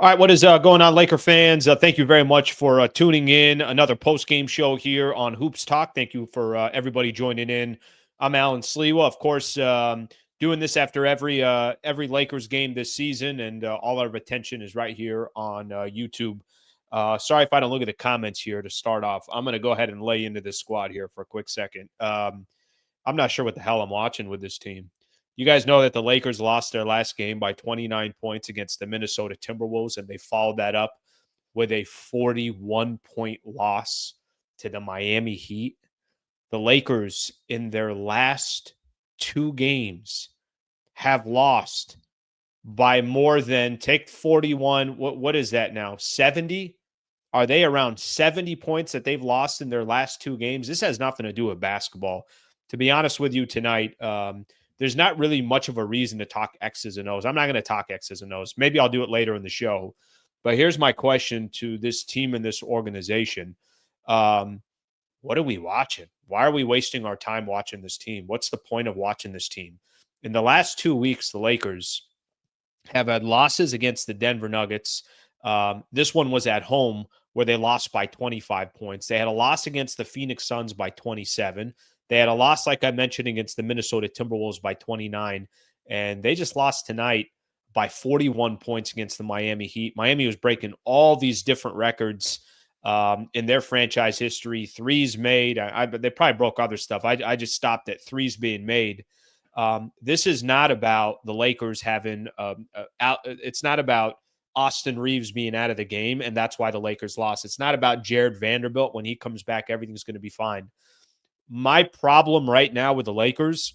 All right, what is going on, Laker fans? Thank you very much for tuning in. Another post-game show here on Hoops Talk. Thank you for everybody joining in. I'm Alan Slewa, of course, doing this after every Lakers game this season, and all our attention is right here on YouTube. Sorry if I don't look at the comments here to start off. I'm going to go ahead and lay into this squad here for a quick second. I'm not sure what the hell I'm watching with this team. You guys know that the Lakers lost their last game by 29 points against the Minnesota Timberwolves, and they followed that up with a 41-point loss to the Miami Heat. The Lakers, in their last two games, have lost by more than, take 41, what is that now, 70? Are they around 70 points that they've lost in their last two games? This has nothing to do with basketball. To be honest with you tonight, there's not really much of a reason to talk X's and O's. I'm not going to talk X's and O's. Maybe I'll do it later in the show. But here's my question to this team and this organization. What are we watching? Why are we wasting our time watching this team? What's the point of watching this team? In the last 2 weeks, the Lakers have had losses against the Denver Nuggets. This one was at home where they lost by 25 points. They had a loss against the Phoenix Suns by 27. They had a loss, like I mentioned, against the Minnesota Timberwolves by 29, and they just lost tonight by 41 points against the Miami Heat. Miami was breaking all these different records in their franchise history. Threes made. They probably broke other stuff. I just stopped at threes being made. This is not about the Lakers having it's not about Austin Reeves being out of the game, and that's why the Lakers lost. It's not about Jared Vanderbilt. When he comes back, everything's going to be fine. My problem right now with the Lakers,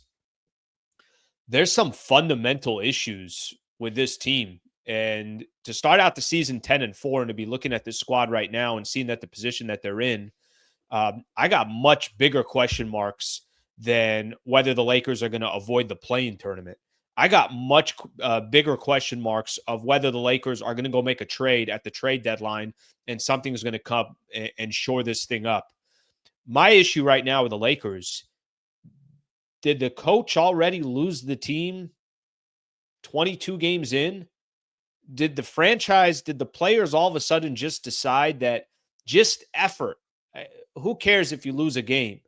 there's some fundamental issues with this team. And to start out the season 10-4 and to be looking at this squad right now and seeing that the position that they're in, I got much bigger question marks than whether the Lakers are going to avoid the play-in tournament. I got much bigger question marks of whether the Lakers are going to go make a trade at the trade deadline and something's going to come and shore this thing up. My issue right now with the Lakers, did the coach already lose the team 22 games in? Did the players all of a sudden just decide that just effort, who cares if you lose a game?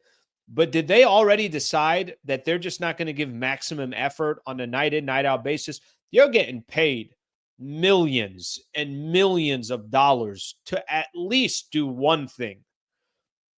But did they already decide that they're just not going to give maximum effort on a night in, night out basis? You're getting paid millions and millions of dollars to at least do one thing.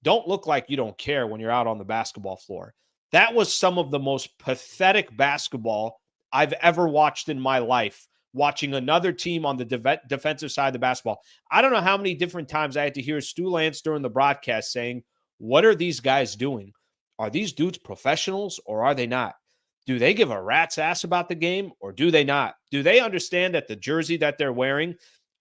Don't look like you don't care when you're out on the basketball floor. That was some of the most pathetic basketball I've ever watched in my life, watching another team on the defensive side of the basketball. I don't know how many different times I had to hear Stu Lance during the broadcast saying, what are these guys doing? Are these dudes professionals or are they not? Do they give a rat's ass about the game or do they not? Do they understand that the jersey that they're wearing,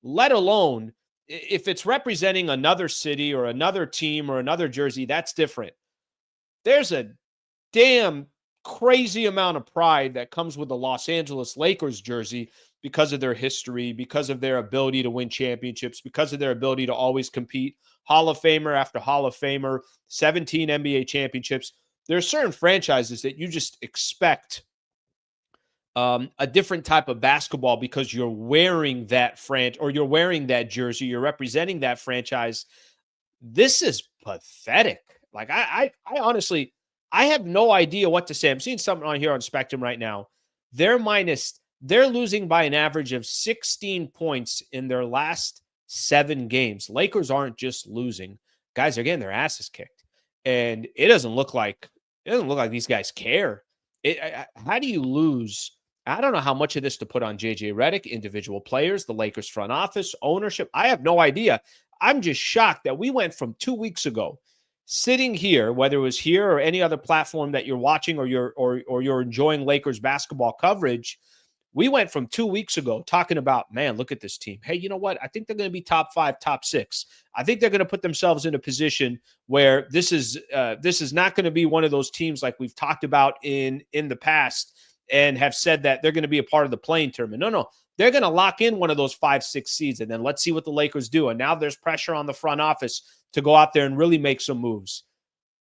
let alone if it's representing another city or another team or another jersey, that's different. There's a damn crazy amount of pride that comes with the Los Angeles Lakers jersey because of their history, because of their ability to win championships, because of their ability to always compete. Hall of Famer after Hall of Famer, 17 NBA championships. There are certain franchises that you just expect a different type of basketball because you're wearing that or you're wearing that jersey, you're representing that franchise. This is pathetic. Like I honestly, I have no idea what to say. I'm seeing something on here on Spectrum right now. They're losing by an average of 16 points in their last 7 games. Lakers aren't just losing. Guys are getting their asses kicked. And it doesn't look like these guys care. How do you lose? I don't know how much of this to put on JJ Redick, individual players, the Lakers front office, ownership. I have no idea. I'm just shocked that we went from 2 weeks ago sitting here, whether it was here or any other platform that you're watching or you're enjoying Lakers basketball coverage. We went from 2 weeks ago talking about, man, look at this team. Hey, you know what? I think they're going to be top 5, top 6. I think they're going to put themselves in a position where this is not going to be one of those teams like we've talked about in the past and have said that they're going to be a part of the play-in tournament. No. They're going to lock in one of those 5, 6 seeds, and then let's see what the Lakers do. And now there's pressure on the front office to go out there and really make some moves.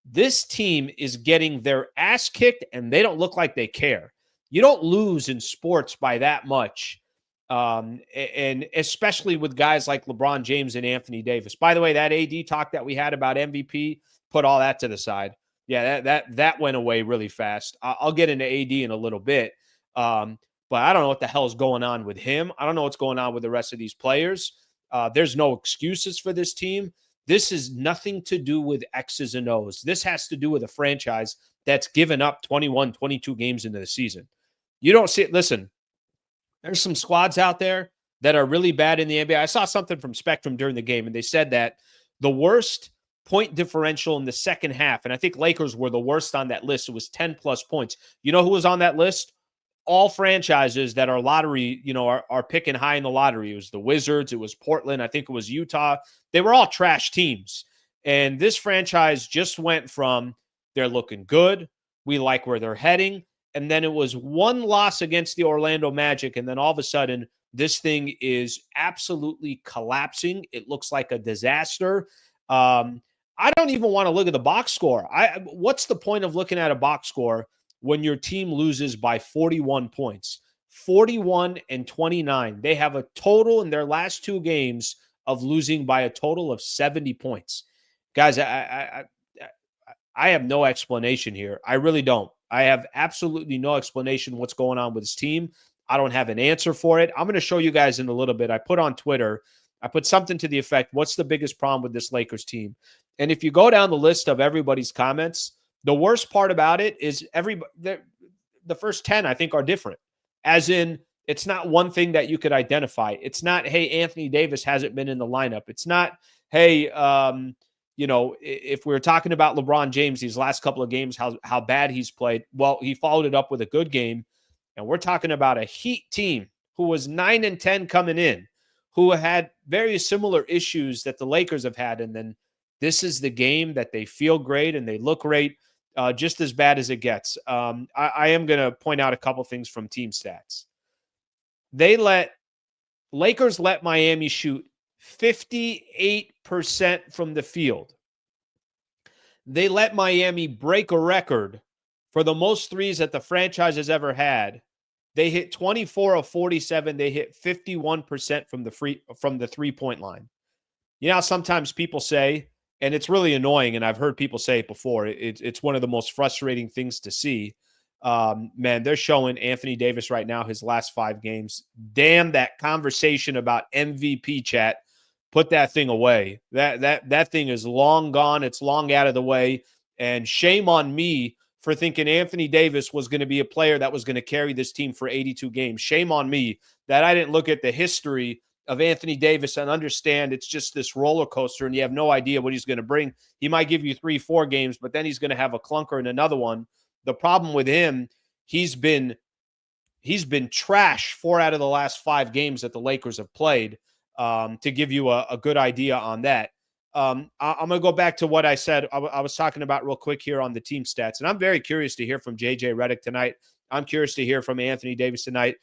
This team is getting their ass kicked, and they don't look like they care. You don't lose in sports by that much And especially with guys like LeBron James and Anthony Davis. By the way, that AD talk that we had about MVP, put all that to the side. Yeah, that went away really fast. I'll get into AD in a little bit, but I don't know what the hell is going on with him. I don't know what's going on with the rest of these players. There's no excuses for this team. This is nothing to do with X's and O's. This has to do with a franchise that's given up 21, 22 games into the season. You don't see it. Listen, there's some squads out there that are really bad in the NBA. I saw something from Spectrum during the game, and they said that the worst point differential in the second half, and I think Lakers were the worst on that list. It was 10-plus points. You know who was on that list? All franchises that are lottery, are picking high in the lottery. It was the Wizards. It was Portland. I think it was Utah. They were all trash teams. And this franchise just went from they're looking good, we like where they're heading, and then it was one loss against the Orlando Magic, and then all of a sudden, this thing is absolutely collapsing. It looks like a disaster. I don't even want to look at the box score. What's the point of looking at a box score when your team loses by 41 points? 41 and 29. They have a total in their last two games of losing by a total of 70 points. Guys, I have no explanation here. I really don't. I have absolutely no explanation what's going on with this team. I don't have an answer for it. I'm going to show you guys in a little bit. I put on Twitter, I put something to the effect, what's the biggest problem with this Lakers team? And if you go down the list of everybody's comments, the worst part about it is the first 10, I think, are different. As in, it's not one thing that you could identify. It's not, hey, Anthony Davis hasn't been in the lineup. It's not, hey, if we were talking about LeBron James these last couple of games, how bad he's played, well, he followed it up with a good game. And we're talking about a Heat team who was 9-10 coming in, who had very similar issues that the Lakers have had. And then this is the game that they feel great and they look great, just as bad as it gets. I am going to point out a couple things from team stats. Lakers let Miami shoot 58% from the field. They let Miami break a record for the most threes that the franchise has ever had. They hit 24 of 47. They hit 51% from the three-point line. You know how sometimes people say, and it's really annoying, and I've heard people say it before, it's one of the most frustrating things to see. Man, they're showing Anthony Davis right now his last 5 games. Damn, that conversation about MVP chat. Put that thing away. That thing is long gone. It's long out of the way. And shame on me for thinking Anthony Davis was going to be a player that was going to carry this team for 82 games. Shame on me that I didn't look at the history of Anthony Davis and understand it's just this roller coaster and you have no idea what he's going to bring. He might give you 3-4 games, but then he's going to have a clunker in another one. The problem with him, he's been trash 4 out of the last 5 games that the Lakers have played, to give you a good idea on that. I'm going to go back to what I said. I was talking about real quick here on the team stats, and I'm very curious to hear from JJ Redick tonight. I'm curious to hear from Anthony Davis tonight.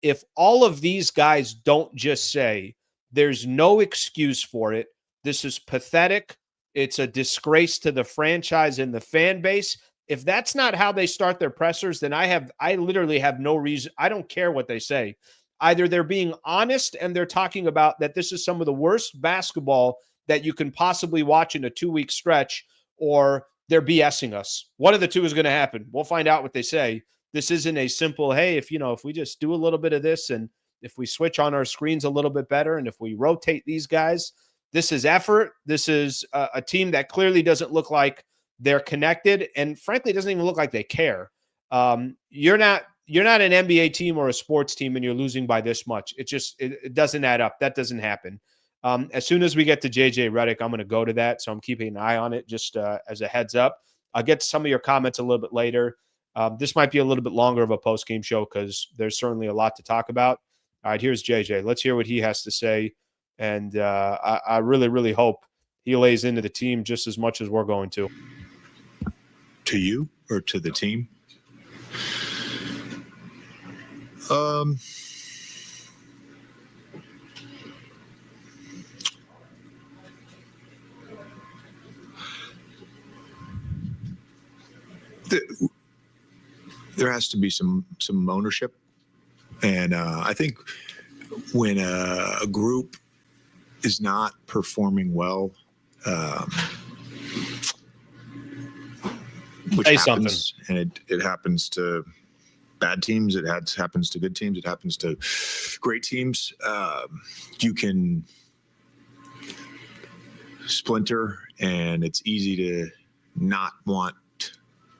If all of these guys don't just say there's no excuse for it, this is pathetic, it's a disgrace to the franchise and the fan base. If that's not how they start their pressers, then I literally have no reason. I don't care what they say. Either they're being honest and they're talking about that this is some of the worst basketball that you can possibly watch in a 2-week stretch, or they're BSing us. One of the two is going to happen. We'll find out what they say. This isn't a simple, hey, if we just do a little bit of this and if we switch on our screens a little bit better and if we rotate these guys, this is effort. This is a team that clearly doesn't look like they're connected and frankly doesn't even look like they care. You're not an NBA team or a sports team and you're losing by this much. It doesn't add up. That doesn't happen. As soon as we get to JJ Redick, I'm going to go to that. So I'm keeping an eye on it just as a heads up. I'll get to some of your comments a little bit later. This might be a little bit longer of a post-game show because there's certainly a lot to talk about. All right, here's JJ. Let's hear what he has to say. And I really, really hope he lays into the team just as much as we're going to. To you or to the team? There has to be some ownership, and I think when a group is not performing well, which Say happens, something. and it happens to bad teams. It happens to good teams. It happens to great teams. You can splinter, and it's easy to not want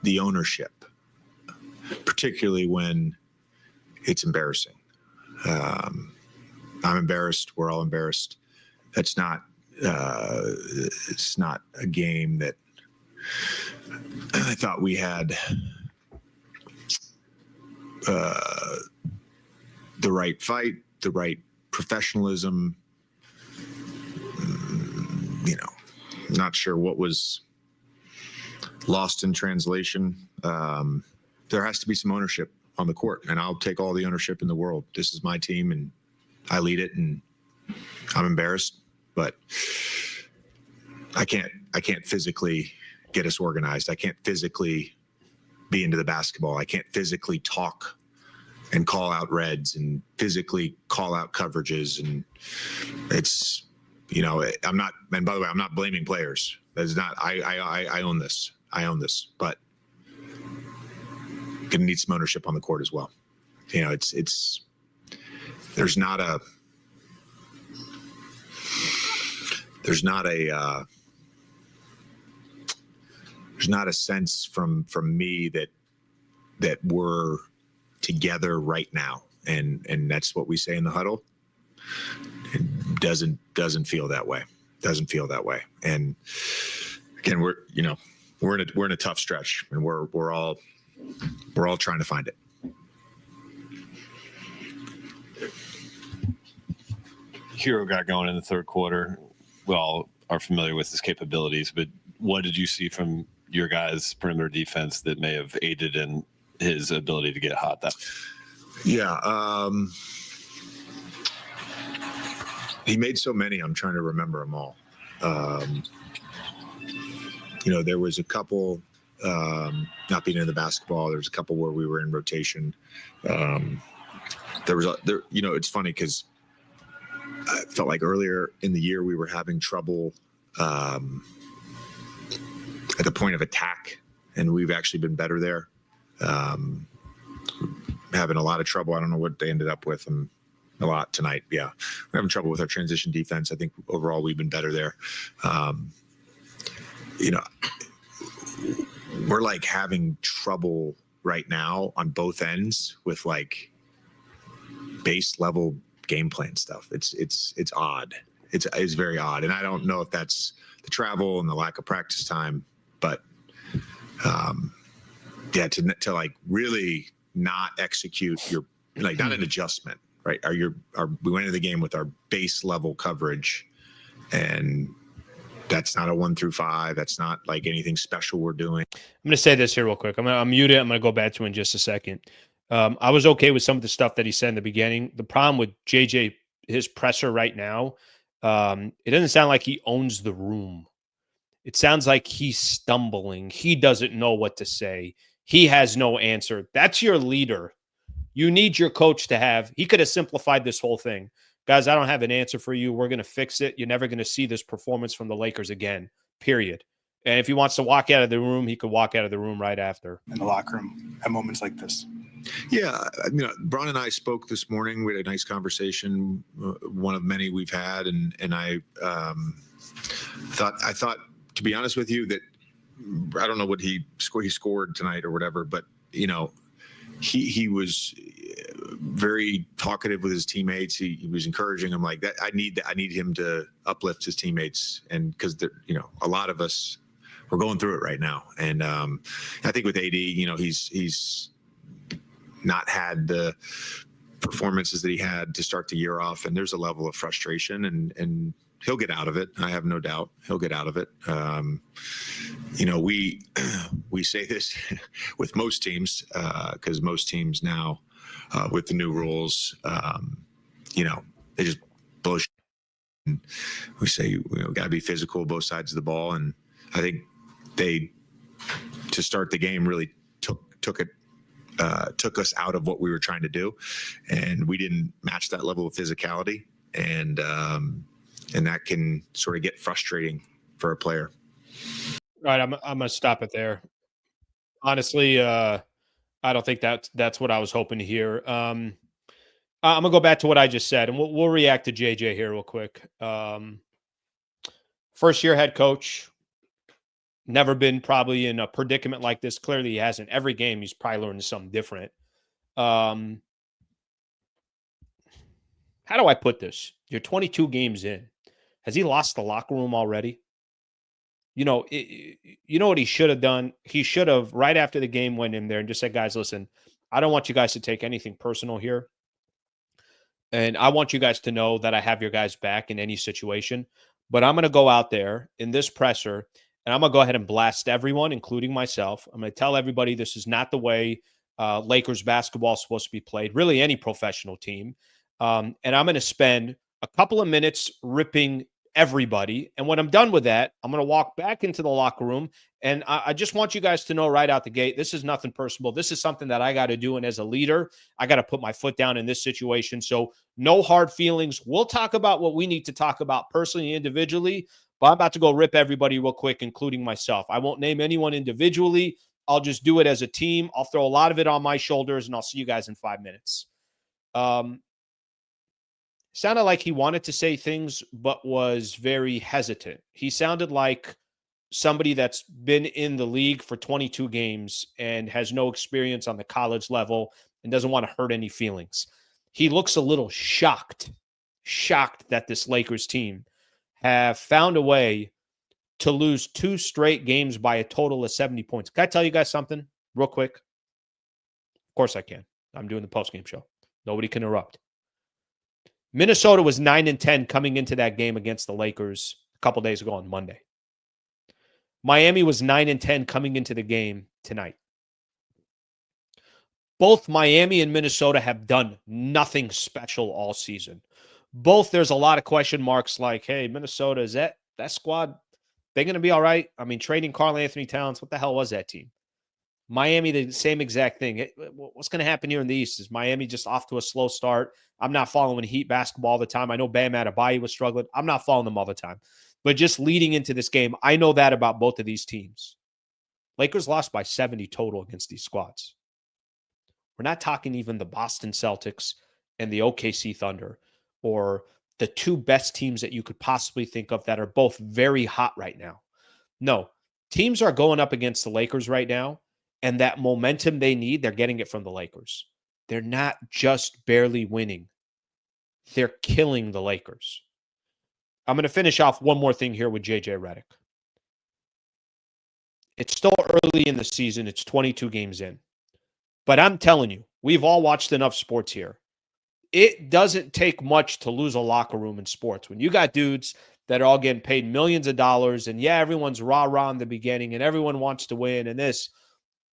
the ownership, particularly when it's embarrassing. I'm embarrassed. We're all embarrassed. That's not. It's not a game that I thought we had the right fight, the right professionalism. Not sure what was lost in translation. There has to be some ownership on the court, and I'll take all the ownership in the world. This is my team, and I lead it, and I'm embarrassed, but I can't physically get us organized. I can't physically be into the basketball. I can't physically talk and call out reds and physically call out coverages. And it's, I'm not, and by the way, I'm not blaming players. That's not, I own this. I own this, but gonna need some ownership on the court as well. There's not a sense from me that we're together right now, and that's what we say in the huddle. It doesn't feel that way. And again, we're in a tough stretch, and we're all trying to find it. Hero got going in the third quarter. We all are familiar with his capabilities, but what did you see from your guys' perimeter defense that may have aided in his ability to get hot? He made so many. I'm trying to remember them all. There was a couple, not being in the basketball. There was a couple where we were in rotation. It's funny because I felt like earlier in the year we were having trouble at the point of attack, and we've actually been better there. Having a lot of trouble. I don't know what they ended up with, and a lot tonight. Yeah, we're having trouble with our transition defense. I think overall we've been better there. We're like having trouble right now on both ends with like base level game plan stuff. It's odd. It's very odd, and I don't know if that's the travel and the lack of practice time, but to like really not execute your, like, not an adjustment, right? We went into the game with our base level coverage, and that's not a 1 through 5. That's not like anything special we're doing. I'm going to say this here real quick. I'm going to mute it. I'm going to go back to it in just a second. I was okay with some of the stuff that he said in the beginning. The problem with JJ, his presser right now, it doesn't sound like he owns the room. It sounds like he's stumbling. He doesn't know what to say. He has no answer. That's your leader. You need your coach to have. He could have simplified this whole thing. Guys, I don't have an answer for you. We're going to fix it. You're never going to see this performance from the Lakers again, period. And if he wants to walk out of the room, he could walk out of the room right after. In the locker room at moments like this. Yeah, Bron and I spoke this morning. We had a nice conversation, one of many we've had, and I thought, to be honest with you, that I don't know what he scored tonight or whatever, but he was very talkative with his teammates. He was encouraging them like that. I need him to uplift his teammates, and because a lot of us, we're going through it right now. And I think with AD, he's not had the performances that he had to start the year off, and there's a level of frustration, and he'll get out of it. I have no doubt he'll get out of it. We say this with most teams, because most teams now, with the new rules, they just blow shit. And we say, got to be physical both sides of the ball. And I think they, to start the game, really took it took us out of what we were trying to do, and we didn't match that level of physicality, and that can sort of get frustrating for a player. All right, I'm gonna stop it there. Honestly, I don't think that's what I was hoping to hear. I'm gonna go back to what I just said, and we'll react to JJ here real quick. First year head coach, never been probably in a predicament like this. Clearly, he hasn't. Every game, he's probably learning something different. How do I put this? You're 22 games in. Has he lost the locker room already? You know, you know what he should have done? He should have, right after the game, went in there and just said, guys, listen, I don't want you guys to take anything personal here. And I want you guys to know that I have your guys back in any situation. But I'm going to go out there in this presser, and I'm going to go ahead and blast everyone, including myself. I'm going to tell everybody this is not the way Lakers basketball is supposed to be played, really any professional team. And I'm going to spend a couple of minutes ripping everybody. And when I'm done with that, I'm going to walk back into the locker room. And I just want you guys to know right out the gate, this is nothing personal. This is something that I got to do. And as a leader, I got to put my foot down in this situation. So no hard feelings. We'll talk about what we need to talk about personally, individually, but I'm about to go rip everybody real quick, including myself. I won't name anyone individually. I'll just do it as a team. I'll throw a lot of it on my shoulders, and I'll see you guys in 5 minutes. Sounded like he wanted to say things, but was very hesitant. He sounded like somebody that's been in the league for 22 games and has no experience on the college level and doesn't want to hurt any feelings. He looks a little shocked that this Lakers team have found a way to lose 2 straight games by a total of 70 points. Can I tell you guys something real quick? Of course I can. I'm doing the postgame show. Nobody can interrupt. Minnesota was 9-10 coming into that game against the Lakers a couple days ago on Monday. Miami was 9-10 coming into the game tonight. Both Miami and Minnesota have done nothing special all season. Both, there's a lot of question marks like, hey, Minnesota, is that squad, they're going to be all right? I mean, trading Karl Anthony Towns, what the hell was that team? Miami, the same exact thing. What's going to happen here in the East? Is Miami just off to a slow start? I'm not following Heat basketball all the time. I know Bam Adebayo was struggling. I'm not following them all the time. But just leading into this game, I know that about both of these teams. Lakers lost by 70 total against these squads. We're not talking even the Boston Celtics and the OKC Thunder or the 2 best teams that you could possibly think of that are both very hot right now. No, teams are going up against the Lakers right now. And that momentum they need, they're getting it from the Lakers. They're not just barely winning. They're killing the Lakers. I'm going to finish off one more thing here with JJ Redick. It's still early in the season. It's 22 games in. But I'm telling you, we've all watched enough sports here. It doesn't take much to lose a locker room in sports. When you got dudes that are all getting paid millions of dollars, and yeah, everyone's rah-rah in the beginning, and everyone wants to win, and this,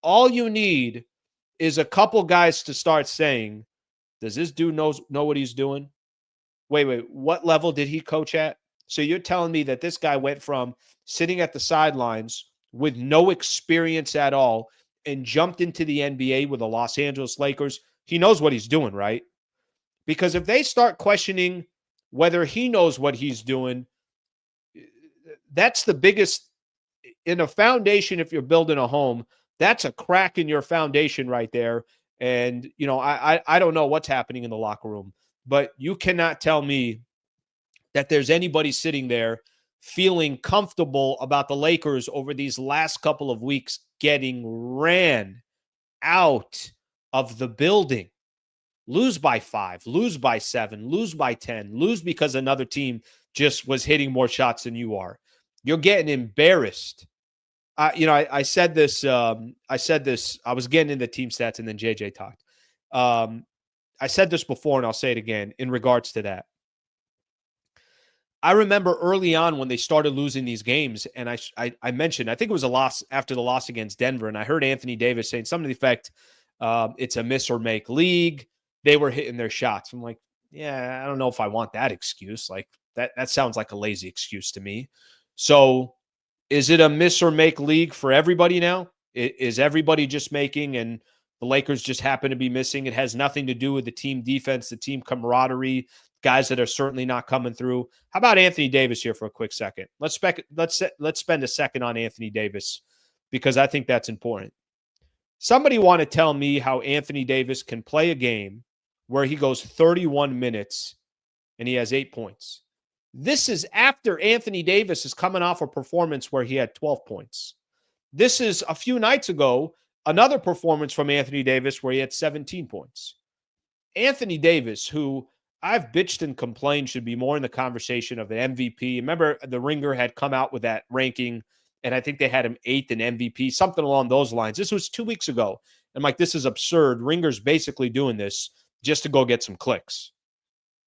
all you need is a couple guys to start saying, does this dude know what he's doing? Wait, what level did he coach at? So you're telling me that this guy went from sitting at the sidelines with no experience at all and jumped into the NBA with the Los Angeles Lakers? He knows what he's doing, right? Because if they start questioning whether he knows what he's doing, that's the biggest in a foundation. If you're building a home, that's a crack in your foundation right there. And, you know, I don't know what's happening in the locker room, but you cannot tell me that there's anybody sitting there feeling comfortable about the Lakers over these last couple of weeks getting ran out of the building. Lose by 5, lose by 7, lose by 10, lose because another team just was hitting more shots than you are. You're getting embarrassed. I said this. I was getting into team stats, and then JJ talked. I said this before, and I'll say it again in regards to that. I remember early on when they started losing these games, and I mentioned, I think it was a loss after the loss against Denver, and I heard Anthony Davis saying something to the effect, it's a miss or make league. They were hitting their shots. I'm like, yeah, I don't know if I want that excuse. Like that sounds like a lazy excuse to me. So is it a miss or make league for everybody now? Is everybody just making, and The Lakers just happen to be missing. It has nothing to do with the team defense, the team camaraderie, guys that are certainly not coming through. How about Anthony Davis here for a quick second? Let's spend a second on Anthony Davis because I think that's important. Somebody want to tell me how Anthony Davis can play a game where he goes 31 minutes and he has 8 points. This is after Anthony Davis is coming off a performance where he had 12 points. This is a few nights ago, another performance from Anthony Davis where he had 17 points. Anthony Davis, who I've bitched and complained should be more in the conversation of the MVP. Remember, the Ringer had come out with that ranking, and I think they had him 8th in MVP, something along those lines. This was 2 weeks ago. I'm like, this is absurd. Ringer's basically doing this just to go get some clicks.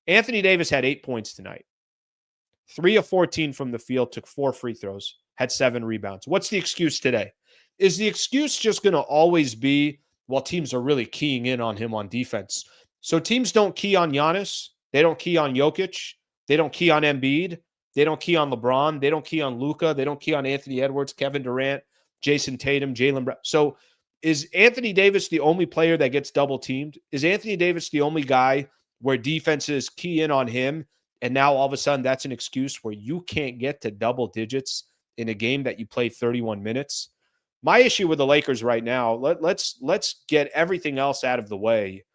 Anthony Davis had 8 points tonight. 3 of 14 from the field, took 4 free throws, had 7 rebounds. What's the excuse today? Is the excuse just going to always be, well, teams are really keying in on him on defense? So teams don't key on Giannis. They don't key on Jokic. They don't key on Embiid. They don't key on LeBron. They don't key on Luka. They don't key on Anthony Edwards, Kevin Durant, Jason Tatum, Jaylen Brown. So is Anthony Davis the only player that gets double teamed? Is Anthony Davis the only guy where defenses key in on him, and now all of a sudden that's an excuse where you can't get to double digits in a game that you play 31 minutes? My issue with the Lakers right now, let's get everything else out of the way.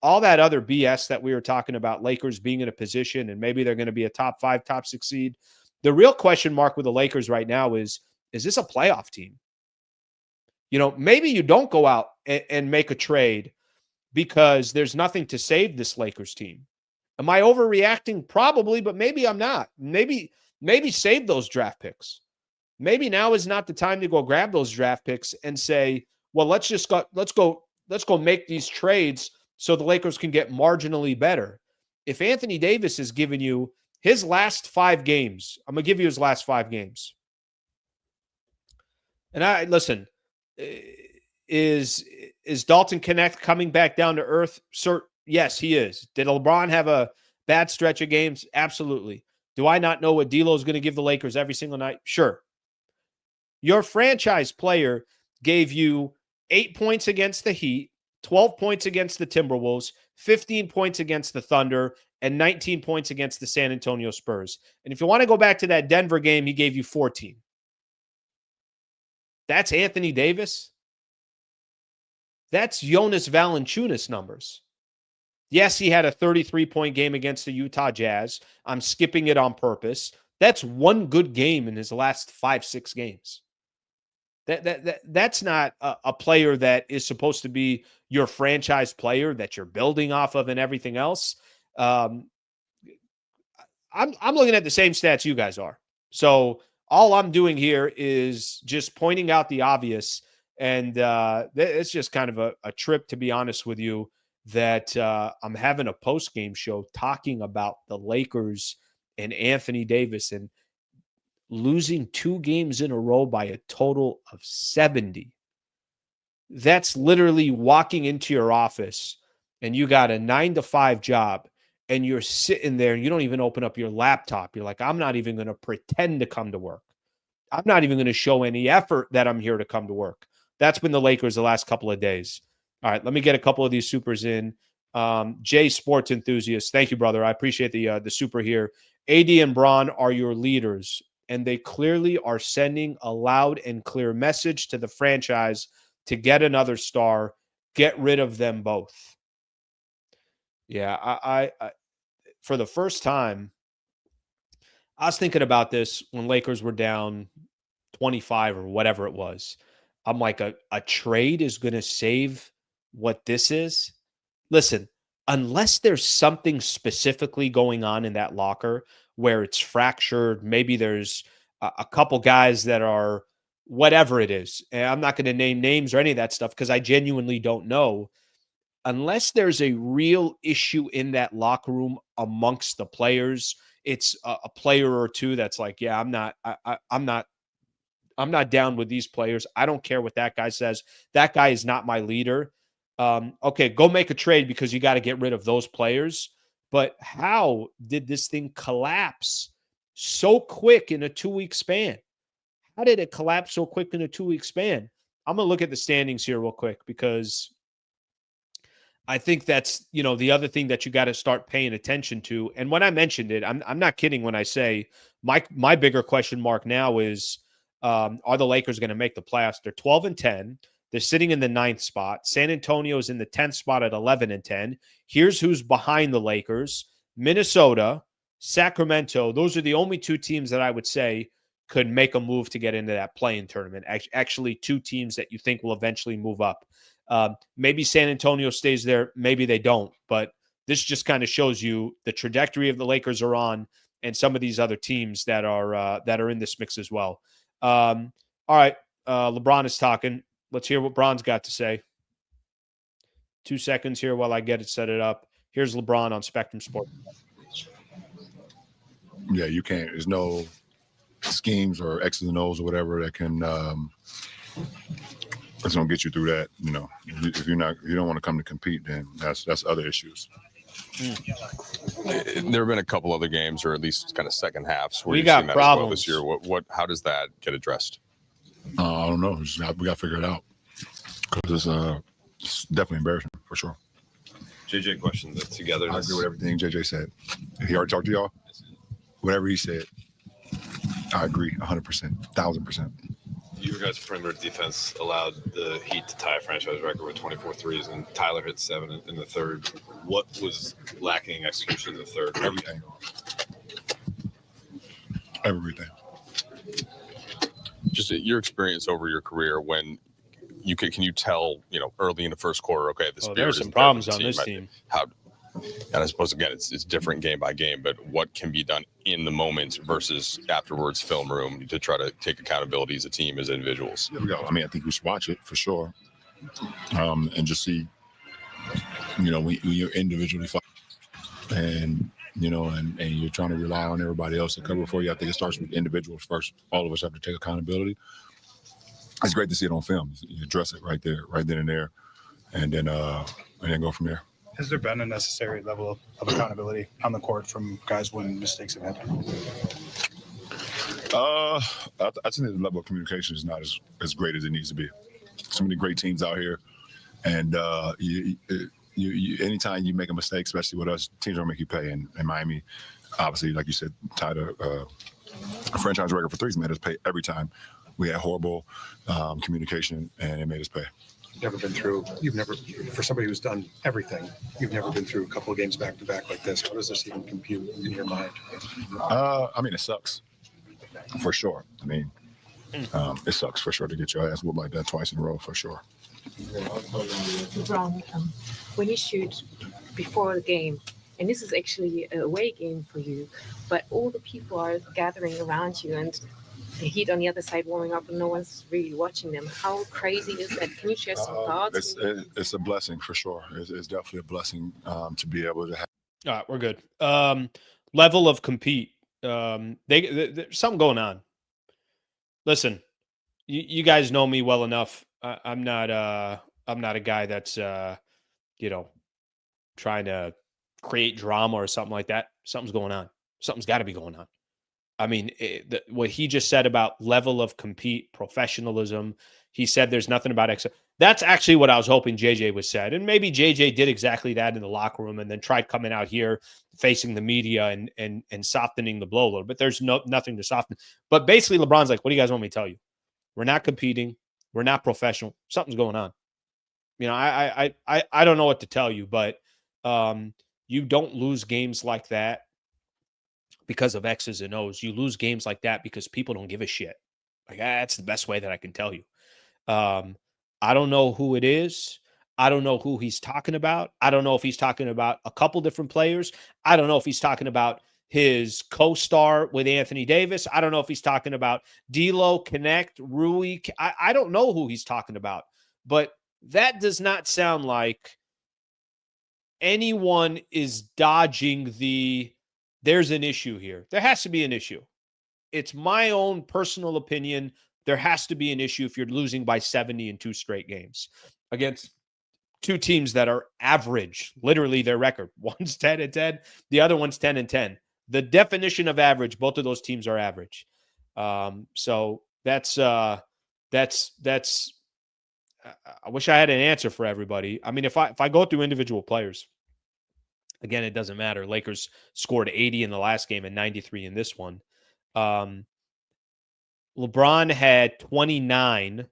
All that other BS that we were talking about, Lakers being in a position and maybe they're going to be a top 5, top 6 seed. The real question mark with the Lakers right now is this a playoff team? Maybe you don't go out and make a trade because there's nothing to save this Lakers team. Am I overreacting? Probably, but maybe I'm not. Maybe save those draft picks. Maybe now is not the time to go grab those draft picks and say, well, let's go make these trades so the Lakers can get marginally better. If Anthony Davis is giving you his last 5 games, I'm going to give you his last 5 games. And listen, is Dalton Knecht coming back down to earth? Yes, he is. Did LeBron have a bad stretch of games? Absolutely. Do I not know what D'Lo is going to give the Lakers every single night? Sure. Your franchise player gave you 8 points against the Heat, 12 points against the Timberwolves, 15 points against the Thunder, and 19 points against the San Antonio Spurs. And if you want to go back to that Denver game, he gave you 14. That's Anthony Davis. That's Jonas Valanciunas numbers. Yes, he had a 33-point game against the Utah Jazz. I'm skipping it on purpose. That's one good game in his last 5-6 games. That's not a player that is supposed to be your franchise player that you're building off of and everything else. I'm looking at the same stats you guys are. So all I'm doing here is just pointing out the obvious. And it's just kind of a trip, to be honest with you, that I'm having a post-game show talking about the Lakers and Anthony Davis and losing 2 games in a row by a total of 70. That's literally walking into your office and you got a 9-to-5 job and you're sitting there and you don't even open up your laptop. You're like, I'm not even going to pretend to come to work. I'm not even going to show any effort that I'm here to come to work. That's been the Lakers the last couple of days. All right, let me get a couple of these supers in. Jay Sports Enthusiast, thank you, brother. I appreciate the super here. AD and Bron are your leaders, and they clearly are sending a loud and clear message to the franchise to get another star, get rid of them both. Yeah, I for the first time, I was thinking about this when Lakers were down 25 or whatever it was. I'm like, a trade is going to save what this is? Listen, unless there's something specifically going on in that locker where it's fractured, maybe there's a couple guys that are whatever it is. And I'm not going to name names or any of that stuff because I genuinely don't know. Unless there's a real issue in that locker room amongst the players, it's a player or two that's like, yeah, I'm not down with these players. I don't care what that guy says. That guy is not my leader. Okay, go make a trade because you got to get rid of those players. But how did this thing collapse so quick in a 2-week span? How did it collapse so quick in a 2-week span? I'm going to look at the standings here real quick because I think that's, the other thing that you got to start paying attention to. And when I mentioned it, I'm not kidding when I say my bigger question mark now is, are the Lakers going to make the playoffs? They're 12-10. They're sitting in the 9th spot. San Antonio's in the 10th spot at 11-10. Here's who's behind the Lakers: Minnesota, Sacramento. Those are the only 2 teams that I would say could make a move to get into that play-in tournament. Actually, 2 teams that you think will eventually move up. Maybe San Antonio stays there. Maybe they don't. But this just kind of shows you the trajectory of the Lakers are on, and some of these other teams that are in this mix as well. All right, LeBron is talking. Let's hear what Bron's got to say. 2 seconds here while I get it set it up. Here's LeBron on Spectrum Sports. Yeah, you can't. There's no schemes or X's and O's or whatever that can that's gonna get you through that. If you don't want to come to compete, then that's other issues. There have been a couple other games, or at least kind of second halves, where We you've got seen that problems as well this year. How does that get addressed? I don't know. We got to figure it out because it's definitely embarrassing for sure. JJ, question that together. I agree with everything JJ said. He already talked to y'all. Whatever he said, I agree 100%, 1,000%. Your guys' perimeter defense allowed the Heat to tie a franchise record with 24 threes, and Tyler hit 7 in the third. What was lacking execution in the third? Everything. Just your experience over your career, when can you tell, early in the first quarter, okay, the spirit there's is some there problems for the on this team. And I suppose, again, it's different game by game, but what can be done in the moment versus afterwards film room to try to take accountability as a team, as individuals? Here we go. I mean, I think we should watch it for sure, and just see, when you're individually fighting, and you're trying to rely on everybody else to cover for you. I think it starts with individuals first. All of us have to take accountability. It's great to see it on film. You address it right then and there, and then go from there. Has there been a necessary level of accountability on the court from guys when mistakes have happened? I think the level of communication is not as great as it needs to be. So many great teams out here, and you anytime you make a mistake, especially with us, teams are gonna make you pay. And Miami, obviously, like you said, tied a franchise record for threes, made us pay every time. We had horrible communication, and it made us pay. For somebody who's done everything, you've never been through a couple of games back to back like this. How does this even compute in your mind? It sucks for sure. It sucks for sure to get your ass whooped like that twice in a row for sure. LeBron, when you shoot before the game, and this is actually a away game for you, but all the people are gathering around you and the Heat on the other side warming up and no one's really watching them. How crazy is that? Can you share some thoughts? It's a blessing for sure. It's definitely a blessing to be able to have. All right, we're good. Level of compete. There's something going on. Listen, you guys know me well enough. I'm not a guy that's trying to create drama or something like that. Something's going on. Something's got to be going on. I mean, what he just said about level of compete, professionalism, he said there's nothing about That's actually what I was hoping JJ would said. And maybe JJ did exactly that in the locker room and then tried coming out here facing the media and softening the blow a little bit. There's nothing to soften. But basically, LeBron's like, what do you guys want me to tell you? We're not competing. We're not professional. Something's going on. I don't know what to tell you, but you don't lose games like that because of X's and O's. You lose games like that because people don't give a shit. Like, that's the best way that I can tell you. I don't know who it is. I don't know who he's talking about. I don't know if he's talking about a couple different players. I don't know if he's talking about his co-star with Anthony Davis. I don't know if he's talking about D'Lo, Connect, Rui. I don't know who he's talking about. But that does not sound like anyone is dodging there's an issue here. There has to be an issue. It's my own personal opinion. There has to be an issue if you're losing by 70 in 2 straight games against 2 teams that are average, literally their record. One's 10-10, the other one's 10-10. The definition of average, both of those teams are average. So that's I wish I had an answer for everybody. I mean, if I go through individual players, again, it doesn't matter. Lakers scored 80 in the last game and 93 in this one. LeBron had 29,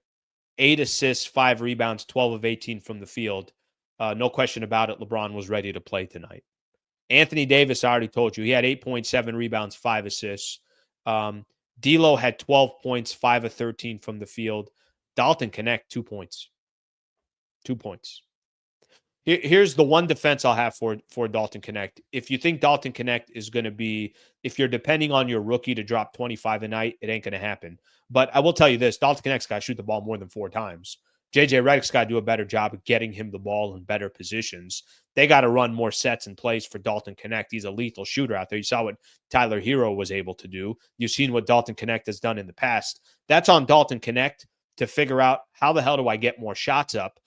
8 assists, 5 rebounds, 12 of 18 from the field. No question about it. LeBron was ready to play tonight. Anthony Davis, I already told you, he had 8.7 rebounds, 5 assists. D'Lo had 12 points, 5 of 13 from the field. Dalton Knecht, 2 points. 2 points. Here's the one defense I'll have for Dalton Knecht. If you think Dalton Knecht is going to be, if you're depending on your rookie to drop 25 a night, it ain't going to happen. But I will tell you this, Dalton Knecht's got to shoot the ball more than 4 times. JJ Redick's got to do a better job of getting him the ball in better positions. They got to run more sets and plays for Dalton Knecht. He's a lethal shooter out there. You saw what Tyler Hero was able to do. You've seen what Dalton Knecht has done in the past. That's on Dalton Knecht to figure out how the hell do I get more shots up.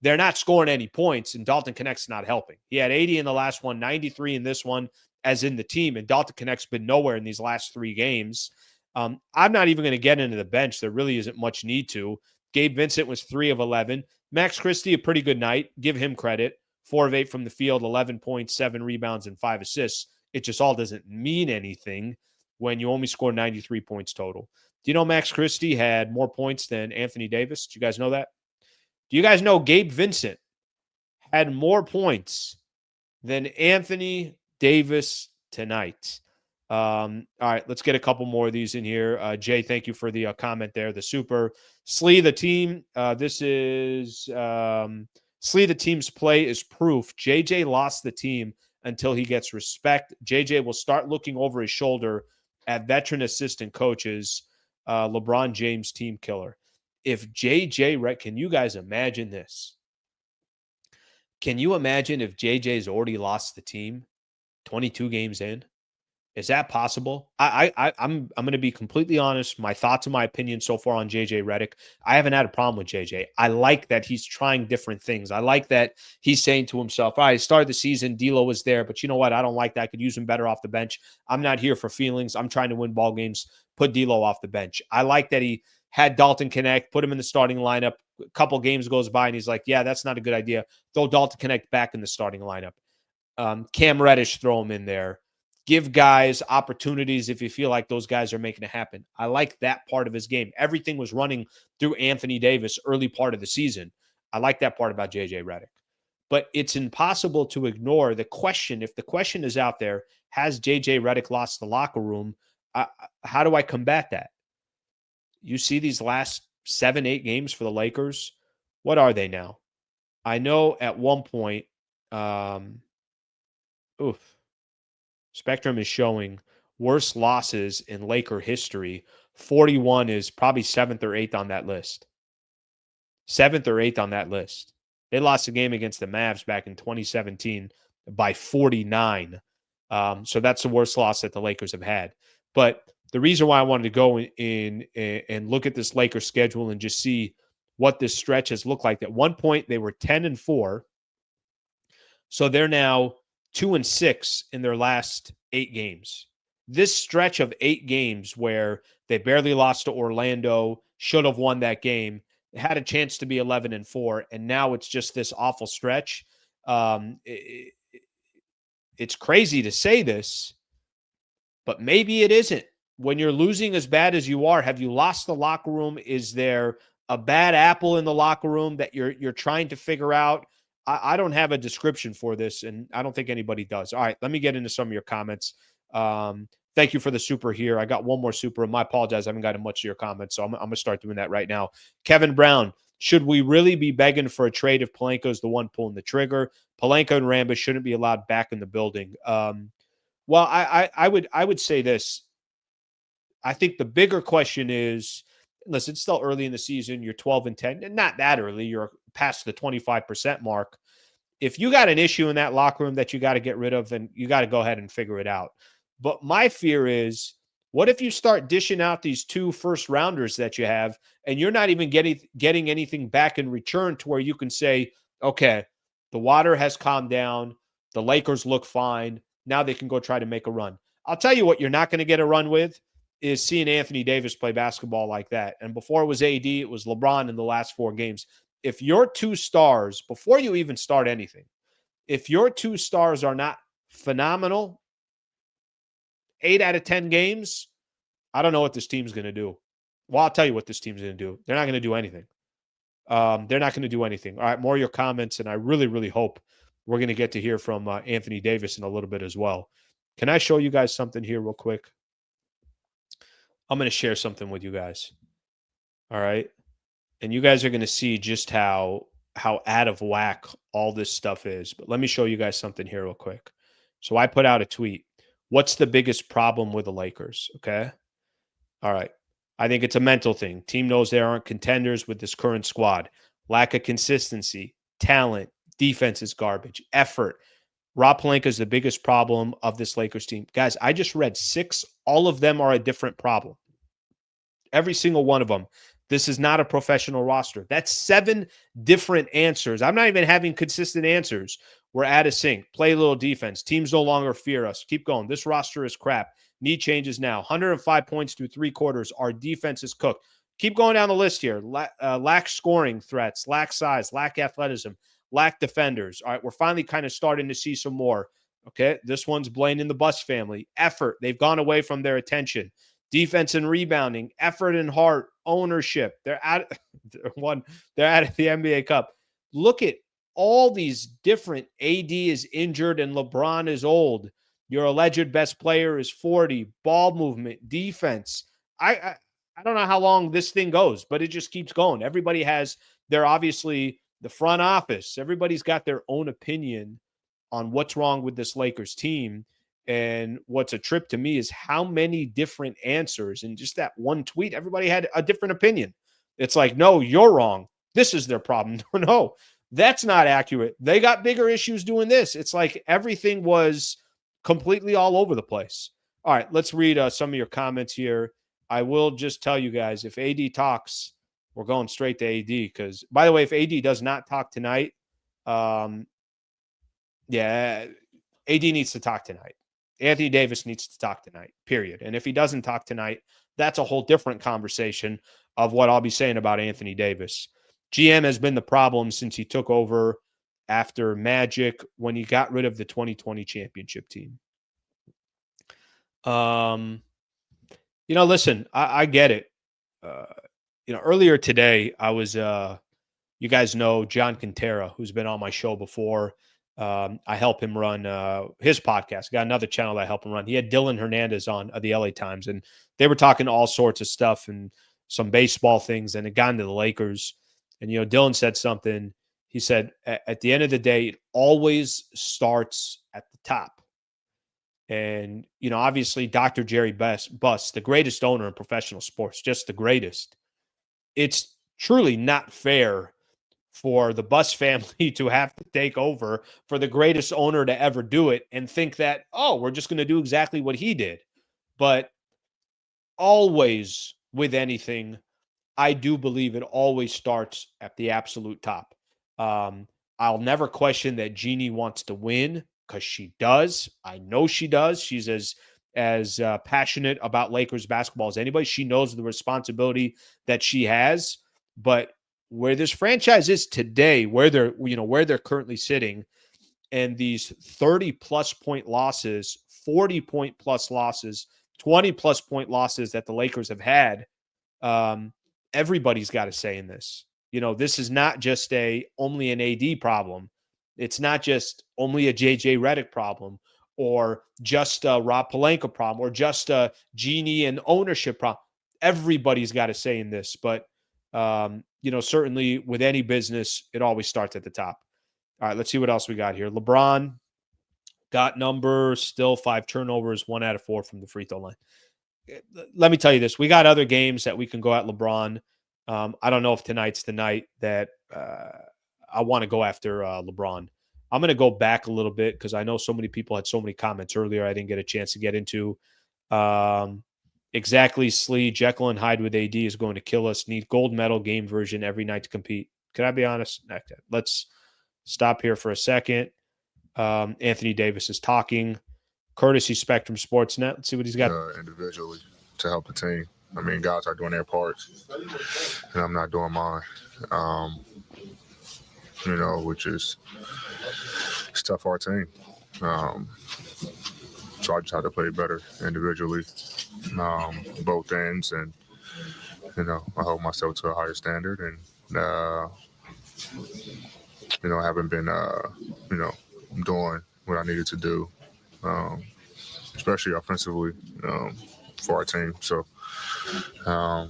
They're not scoring any points, and Dalton Knecht's not helping. He had 80 in the last one, 93 in this one, as in the team, and Dalton Knecht's been nowhere in these last 3 games. I'm not even going to get into the bench. There really isn't much need to. Gabe Vincent was 3 of 11. Max Christie, a pretty good night. Give him credit. 4 of 8 from the field, 11 points, 7 rebounds, and 5 assists. It just all doesn't mean anything when you only score 93 points total. Do you know Max Christie had more points than Anthony Davis? Do you guys know that? Do you guys know Gabe Vincent had more points than Anthony Davis tonight? All right, let's get a couple more of these in here. Jay, thank you for the comment there. The super. Slee, the team. This is Slee, the team's play is proof. JJ lost the team until he gets respect. JJ will start looking over his shoulder at veteran assistant coaches. LeBron James team killer. If JJ, can you guys imagine this? Can you imagine if JJ's already lost the team 22 games in? Is that possible? I'm going to be completely honest. My thoughts and my opinion so far on JJ Redick, I haven't had a problem with JJ. I like that he's trying different things. I like that he's saying to himself, all right, started the season, D'Lo was there, but you know what? I don't like that. I could use him better off the bench. I'm not here for feelings. I'm trying to win ball games. Put D'Lo off the bench. I like that he had Dalton Knecht, put him in the starting lineup. A couple games goes by, and he's like, yeah, that's not a good idea. Throw Dalton Knecht back in the starting lineup. Cam Reddish, throw him in there. Give guys opportunities if you feel like those guys are making it happen. I like that part of his game. Everything was running through Anthony Davis early part of the season. I like that part about JJ Redick. But it's impossible to ignore the question. If the question is out there, has JJ Redick lost the locker room? How do I combat that? You see these last 7-8 games for the Lakers. What are they now? I know at one point, Spectrum is showing worst losses in Laker history. 41 is probably 7th or 8th on that list. 7th or 8th on that list. They lost a game against the Mavs back in 2017 by 49. So that's the worst loss that the Lakers have had. But the reason why I wanted to go in and look at this Lakers schedule and just see what this stretch has looked like. At one point, they were 10-4. So they're now 2-6 in their last 8 games. This stretch of 8 games where they barely lost to Orlando, should have won that game, had a chance to be 11-4, and now it's just this awful stretch. It's crazy to say this, but maybe it isn't. When you're losing as bad as you are, have you lost the locker room? Is there a bad apple in the locker room that you're trying to figure out? I don't have a description for this, and I don't think anybody does. All right, let me get into some of your comments. Thank you for the super here. I got one more super, and I apologize. I haven't gotten much of your comments, so I'm going to start doing that right now. Kevin Brown, should we really be begging for a trade if Pelinka is the one pulling the trigger? Pelinka and Rambis shouldn't be allowed back in the building. Well, I would say this. I think the bigger question is, listen, it's still early in the season. You're 12-10, and not that early. You're past the 25% mark. If you got an issue in that locker room that you got to get rid of, then you got to go ahead and figure it out. But my fear is, what if you start dishing out these 2 first-rounders that you have, and you're not even getting anything back in return to where you can say, okay, the water has calmed down. The Lakers look fine. Now they can go try to make a run. I'll tell you what you're not going to get a run with is seeing Anthony Davis play basketball like that. And before it was AD, it was LeBron in the last 4 games. If your 2 stars, before you even start anything, if your 2 stars are not phenomenal, 8 out of 10 games, I don't know what this team's going to do. Well, I'll tell you what this team's going to do. They're not going to do anything. They're not going to do anything. All right, more of your comments, and I really, really hope we're going to get to hear from Anthony Davis in a little bit as well. Can I show you guys something here real quick? I'm going to share something with you guys. All right. And you guys are going to see just how out of whack all this stuff is. But let me show you guys something here real quick. So I put out a tweet. What's the biggest problem with the Lakers? Okay. All right. I think it's a mental thing. Team knows they aren't contenders with this current squad. Lack of consistency, talent, defense is garbage, effort. Rob Pelinka is the biggest problem of this Lakers team. Guys, I just read 6. All of them are a different problem. Every single one of them. This is not a professional roster. That's 7 different answers. I'm not even having consistent answers. We're out of sync. Play a little defense. Teams no longer fear us. Keep going. This roster is crap. Need changes now. 105 points through 3 quarters. Our defense is cooked. Keep going down the list here. Lack scoring threats, lack size, lack athleticism, lack defenders. All right, we're finally kind of starting to see some more. Okay, this one's Blaine and the Bus family. Effort. They've gone away from their attention. Defense and rebounding, effort and heart, ownership. They're out of the NBA Cup. Look at all these different. AD is injured and LeBron is old. Your alleged best player is 40. Ball movement, defense. I don't know how long this thing goes, but it just keeps going. Everybody has obviously the front office. Everybody's got their own opinion on what's wrong with this Lakers team. And what's a trip to me is how many different answers in just that one tweet. Everybody had a different opinion. It's like, no, you're wrong. This is their problem. No, that's not accurate. They got bigger issues doing this. It's like everything was completely all over the place. All right, let's read some of your comments here. I will just tell you guys, if AD talks, we're going straight to AD. Because, by the way, if AD does not talk tonight, AD needs to talk tonight. Anthony Davis needs to talk tonight, period. And if he doesn't talk tonight, that's a whole different conversation of what I'll be saying about Anthony Davis. GM has been the problem since he took over after Magic when he got rid of the 2020 championship team. Listen, I get it. Earlier today, I was, you guys know John Quintera, who's been on my show before. I help him run his podcast. Got another channel that I help him run. He had Dylan Hernandez on the LA Times, and they were talking all sorts of stuff and some baseball things, and it got into the Lakers. And, Dylan said something. He said, at the end of the day, it always starts at the top. And, obviously, Dr. Jerry Buss, the greatest owner in professional sports, just the greatest. It's truly not fair for the Buss family to have to take over for the greatest owner to ever do it and think that, we're just going to do exactly what he did. But always with anything, I do believe it always starts at the absolute top. I'll never question that Jeannie wants to win because she does. I know she does. She's as passionate about Lakers basketball as anybody. She knows the responsibility that she has, but where this franchise is today, where they're currently sitting, and these 30-plus point losses, 40-point-plus losses, 20-plus point losses that the Lakers have had, everybody's got a say in this. This is not just only an AD problem. It's not just only a JJ Redick problem or just a Rob Pelinka problem or just a Jeannie and ownership problem. Everybody's got a say in this, but certainly with any business, it always starts at the top. All right, let's see what else we got here. LeBron got numbers, still 5 turnovers, 1 out of 4 from the free throw line. Let me tell you this. We got other games that we can go at LeBron. I don't know if tonight's the night that I want to go after LeBron. I'm going to go back a little bit because I know so many people had so many comments earlier I didn't get a chance to get into. Exactly, Slee. Jekyll and Hyde with AD is going to kill us. Need gold medal game version every night to compete. Can I be honest? Let's stop here for a second. Anthony Davis is talking. Courtesy Spectrum Sportsnet. Let's see what he's got. Individually. to help the team. I mean, guys are doing their parts, and I'm not doing mine. Which is it's tough for our team. So I just have to play better individually, both ends, and I hold myself to a higher standard, and I haven't been doing what I needed to do, especially offensively for our team. So got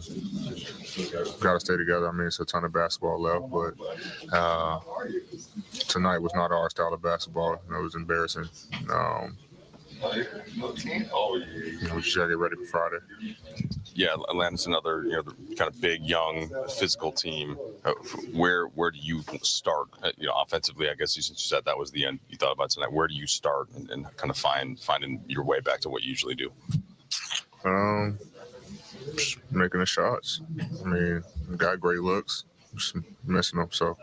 to stay together. I mean, it's a ton of basketball left, but tonight was not our style of basketball. It was embarrassing. We just gotta get ready for Friday. Yeah, Atlanta's another kind of big, young, physical team. Where do you start? Offensively, I guess you said that was the end you thought about tonight. Where do you start and kind of finding your way back to what you usually do? Just making the shots. I mean, got great looks, just missing them. So,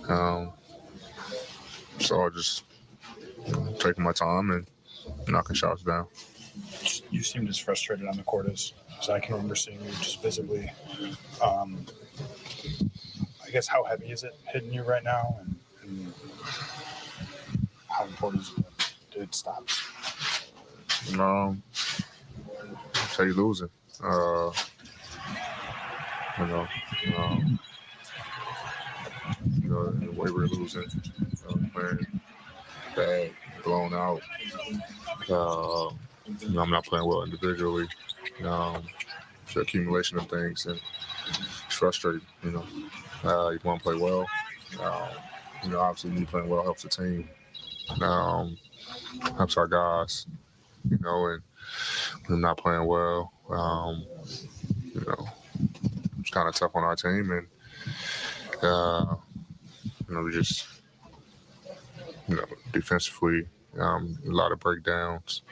I just taking my time and knocking shots down. You seemed as frustrated on the court as I can remember seeing you just visibly. I guess how heavy is it hitting you right now, and how important is it that it stops? That's how you losing. The way we're losing, playing bad, blown out. I'm not playing well individually. It's the accumulation of things, and it's frustrating. You want to play well. Obviously, me playing well helps the team. Helps our guys. And we're not playing well. It's kind of tough on our team, and we just defensively, a lot of breakdowns.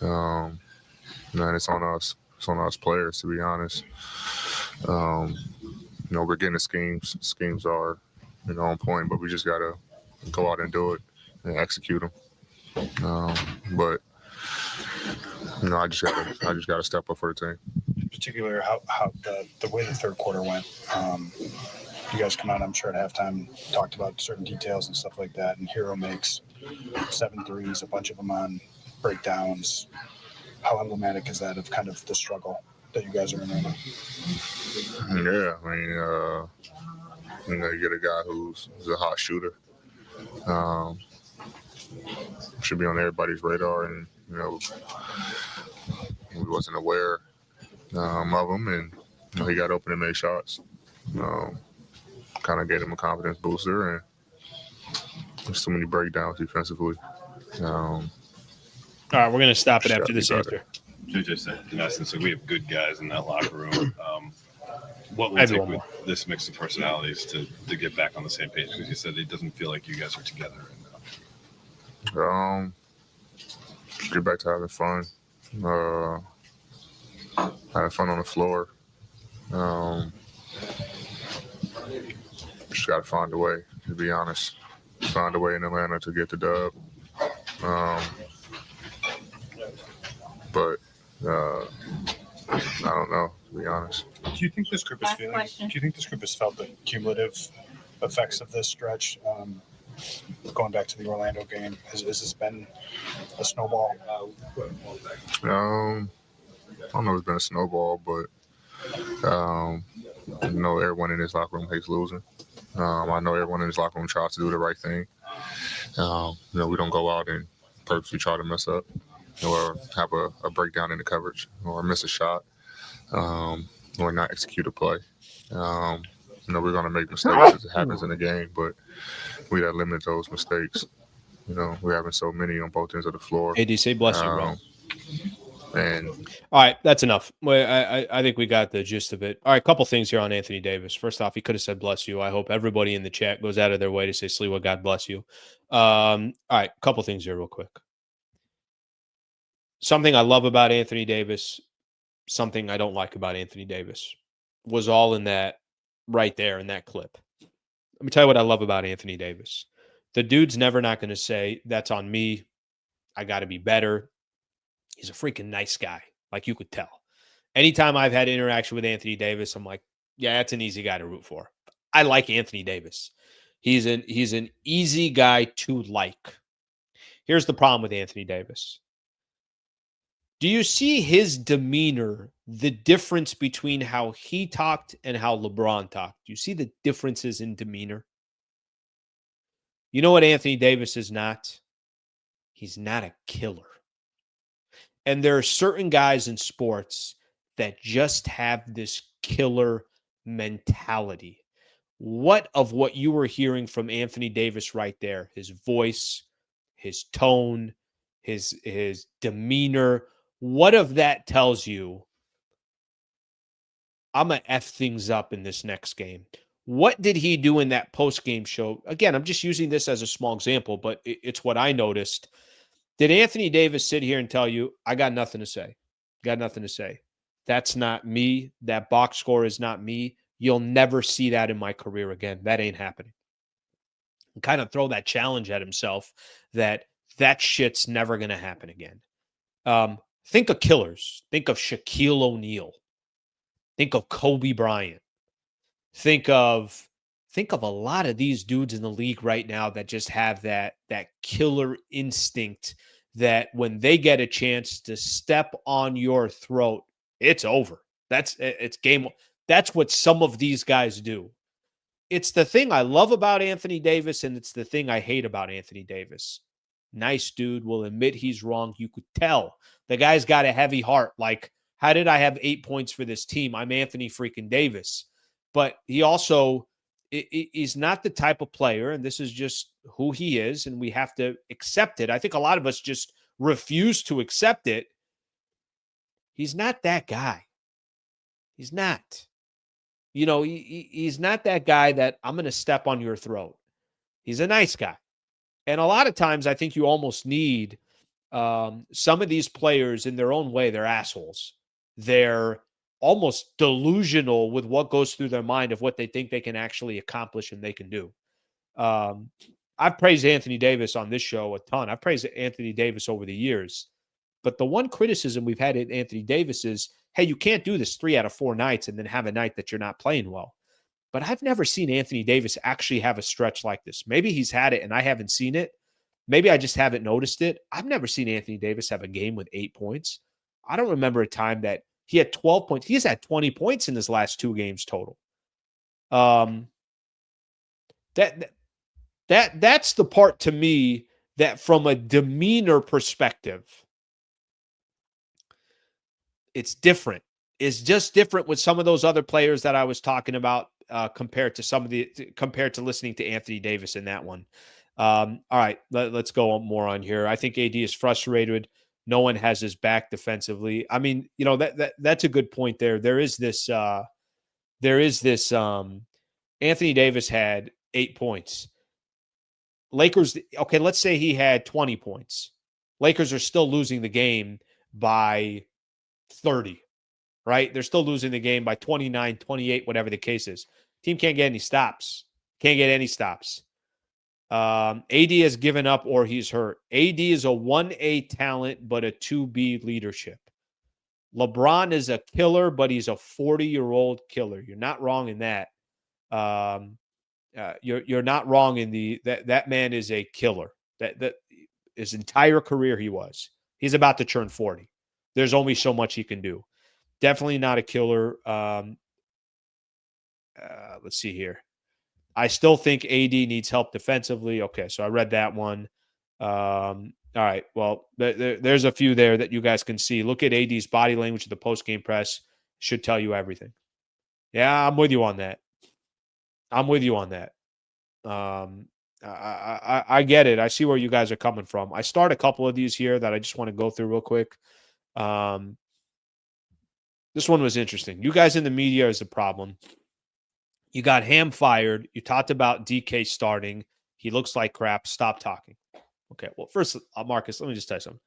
And it's on us. It's on us players, to be honest. We're getting the schemes. Schemes are, on point, but we just gotta go out and do it and execute them. But I just gotta step up for the team. In particular, how the way the third quarter went. You guys come out, I'm sure, at halftime, talked about certain details and stuff like that. And Hero makes 7 threes, a bunch of them on breakdowns. How emblematic is that of kind of the struggle that you guys are in right now? Yeah, I mean, you get a guy who's a hot shooter. Should be on everybody's radar, and we wasn't aware of him, and he got open and made shots. Kind of gave him a confidence booster, and there's so many breakdowns defensively. All right, we're going to stop it after this answer. JJ said, in essence, we have good guys in that locker room. What will it take with this mix of personalities to get back on the same page? Because you said it doesn't feel like you guys are together right now. Get back to having fun. Having fun on the floor. Just got to find a way, to be honest. Find a way in Atlanta to get the dub. But I don't know, to be honest. Do you think this group is feeling? Do you think this group has felt the cumulative effects of this stretch? Going back to the Orlando game, has this been a snowball? I don't know if it's been a snowball, but everyone in this locker room hates losing. I know everyone in this locker room tries to do the right thing. We don't go out and purposely try to mess up or have a breakdown in the coverage or miss a shot or not execute a play. We're going to make mistakes as it happens in the game, but we got to limit those mistakes. We're having so many on both ends of the floor. ADC, bless you, bro. And all right, that's enough. I think we got the gist of it. All right, a couple things here on Anthony Davis. First off, he could have said bless you. I hope everybody in the chat goes out of their way to say, Sliwa, God bless you. All right, a couple things here real quick. Something I love about Anthony Davis, something I don't like about Anthony Davis was all in that right there in that clip. Let me tell you what I love about Anthony Davis. The dude's never not going to say, that's on me. I got to be better. He's a freaking nice guy, like you could tell. anytime I've had interaction with Anthony Davis, I'm like, yeah, that's an easy guy to root for. I like Anthony Davis. He's an easy guy to like. Here's the problem with Anthony Davis. Do you see his demeanor, the difference between how he talked and how LeBron talked? Do you see the differences in demeanor? You know what Anthony Davis is not? He's not a killer. And there are certain guys in sports that just have this killer mentality. What of what you were hearing from Anthony Davis right there, his voice, his tone, his demeanor, what of that tells you I'm going to F things up in this next game? What did he do in that post-game show? Again, I'm just using this as a small example, but it's what I noticed. Did Anthony Davis sit here and tell you, I got nothing to say? Got nothing to say. That's not me. That box score is not me. You'll never see that in my career again. That ain't happening. And kind of throw that challenge at himself that shit's never going to happen again. Think of killers. Think of Shaquille O'Neal. Think of Kobe Bryant. Think of a lot of these dudes in the league right now that just have that killer instinct that when they get a chance to step on your throat, it's over. It's game. That's what some of these guys do. It's the thing I love about Anthony Davis, and it's the thing I hate about Anthony Davis. Nice dude, will admit he's wrong. You could tell the guy's got a heavy heart. Like, how did I have 8 points for this team? I'm Anthony freaking Davis. But he also is not the type of player, and this is just who he is, and we have to accept it. I think a lot of us just refuse to accept it. He's not that guy. He's not. You know, he's not that guy that I'm going to step on your throat. He's a nice guy. And a lot of times I think you almost need some of these players in their own way. They're assholes. They're almost delusional with what goes through their mind of what they think they can actually accomplish and they can do. I've praised Anthony Davis on this show a ton. I've praised Anthony Davis over the years. But the one criticism we've had at Anthony Davis is, hey, you can't do this 3 out of 4 nights and then have a night that you're not playing well. But I've never seen Anthony Davis actually have a stretch like this. Maybe he's had it and I haven't seen it. Maybe I just haven't noticed it. I've never seen Anthony Davis have a game with 8 points. I don't remember a time that he had 12 points. He's had 20 points in his last 2 games total. That's the part to me that from a demeanor perspective, it's different. It's just different with some of those other players that I was talking about compared to listening to Anthony Davis in that one. All right, let's go more on here. I think AD is frustrated. No one has his back defensively. I mean, you know, that's a good point there. There is this Anthony Davis had 8 points. Lakers, okay, let's say he had 20 points. Lakers are still losing the game by 30, right? They're still losing the game by 29, 28, whatever the case is. Team can't get any stops. Can't get any stops. AD has given up or he's hurt. AD is a 1A talent, but a 2B leadership. LeBron is a killer, but he's a 40-year-old killer. You're not wrong in that. You're not wrong in that man is a killer. That his entire career he was. He's about to turn 40. There's only so much he can do. Definitely not a killer. Let's see here. I still think AD needs help defensively. Okay, so I read that one. All right, well, there's a few there that you guys can see. Look at AD's body language at the post-game press. Should tell you everything. Yeah, I'm with you on that. I get it. I see where you guys are coming from. I start a couple of these here that I just want to go through real quick. This one was interesting. You guys in the media is the problem. You got Ham fired. You talked about DK starting. He looks like crap. Stop talking. Okay, well, first, Marcus, let me just tell you something.